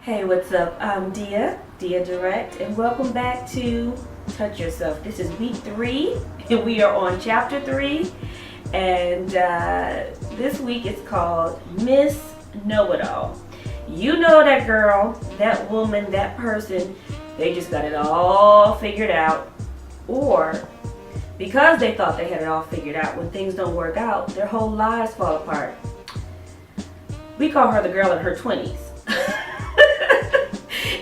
Hey, what's up? I'm Deya Direct, and welcome back to Touch Yourself. This is week 3, and we are on chapter 3, and this week it's called Miss Know-It-All. You know that girl, that woman, that person, they just got it all figured out, or because they thought they had it all figured out, when things don't work out, their whole lives fall apart. We call her the girl in her 20s.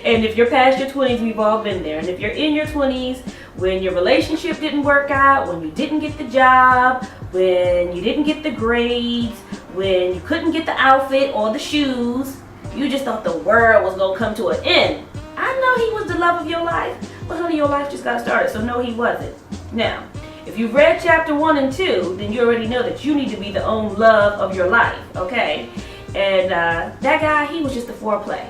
And if you're past your 20s, we've all been there. And if you're in your 20s, when your relationship didn't work out, when you didn't get the job, when you didn't get the grades, when you couldn't get the outfit or the shoes, you just thought the world was going to come to an end. I know he was the love of your life, but honey, your life just got started, so no, he wasn't. Now, if you've read chapter 1 and 2, then you already know that you need to be the own love of your life, okay? And that guy, he was just a foreplay.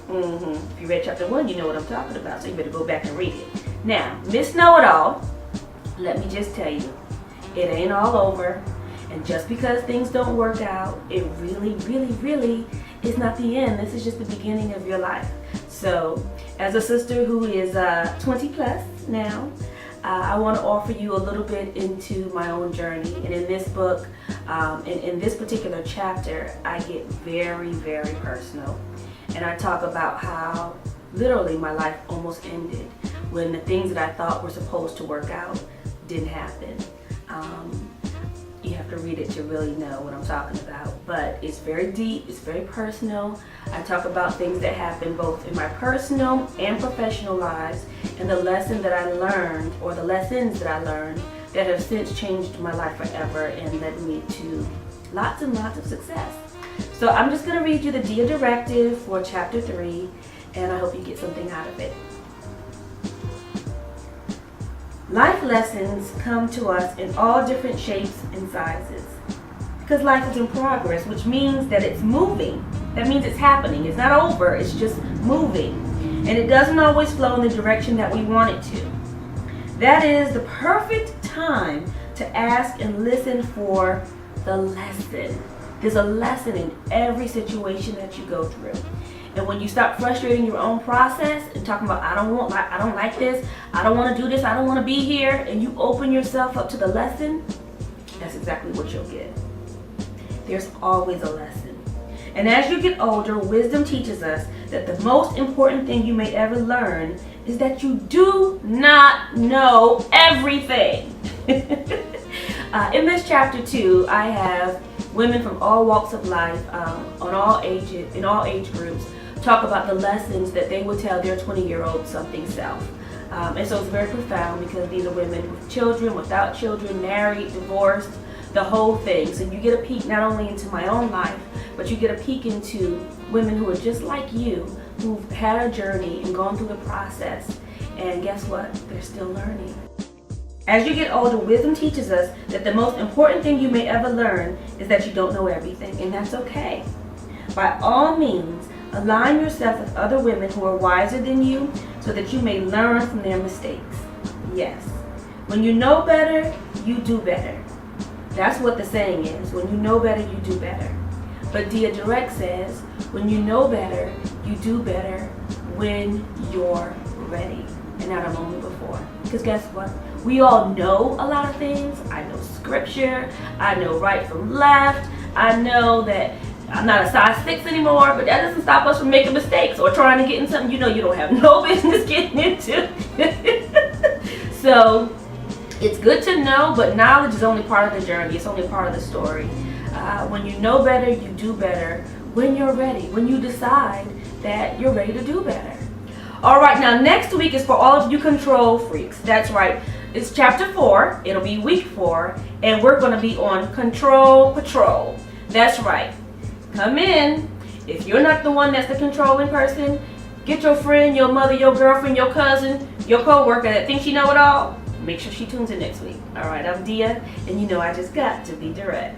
If you read chapter 1, you know what I'm talking about, so you better go back and read it. Now, Miss Know-It-All, let me just tell you, it ain't all over. And just because things don't work out, it really is not the end. This is just the beginning of your life. So, as a sister who is 20 plus now, I want to offer you a little bit into my own journey. And in this book, in this particular chapter, I get very personal. And I talk about how literally my life almost ended when the things that I thought were supposed to work out didn't happen. You have to read it to really know what I'm talking about. But it's very deep, it's very personal. I talk about things that happen both in my personal and professional lives, and the lesson that I learned, or the lessons that I learned, that have since changed my life forever and led me to lots and lots of success. So I'm just going to read you the Deya Directive for chapter 3, and I hope you get something out of it. Life lessons come to us in all different shapes and sizes, because life is in progress, which means that it's moving. That means it's happening. It's not over, it's just moving. And it doesn't always flow in the direction that we want it to. That is the perfect time to ask and listen for the lesson. There's a lesson in every situation that you go through. And when you stop frustrating your own process and talking about, I don't like this, I don't want to do this, I don't want to be here, and you open yourself up to the lesson, that's exactly what you'll get. There's always a lesson. And as you get older, wisdom teaches us that the most important thing you may ever learn is that you do not know everything. In this chapter 2, I have women from all walks of life, in all age groups, talk about the lessons that they would tell their 20-year-old something self. And so it's very profound, because these are women with children, without children, married, divorced, the whole thing. So you get a peek not only into my own life, but you get a peek into women who are just like you, who've had a journey and gone through the process. And guess what? They're still learning. As you get older, wisdom teaches us that the most important thing you may ever learn is that you don't know everything, and that's okay. By all means, align yourself with other women who are wiser than you so that you may learn from their mistakes. Yes, when you know better, you do better. That's what the saying is. When you know better, you do better. But Deya Direct says, when you know better, you do better when you're ready and not a moment before. Because guess what? We all know a lot of things. I know scripture. I know right from left. I know that I'm not a size 6 anymore, but that doesn't stop us from making mistakes or trying to get in something you know you don't have no business getting into. So it's good to know, but knowledge is only part of the journey. It's only part of the story. When you know better, you do better when you're ready, when you decide that you're ready to do better. All right, now next week is for all of you control freaks. That's right. It's chapter 4. It'll be week 4, and we're going to be on Control Patrol. That's right. Come in. If you're not the one that's the controlling person, get your friend, your mother, your girlfriend, your cousin, your coworker that thinks you know it all. Make sure she tunes in next week. All right, I'm Deya, and you know I just got to be direct.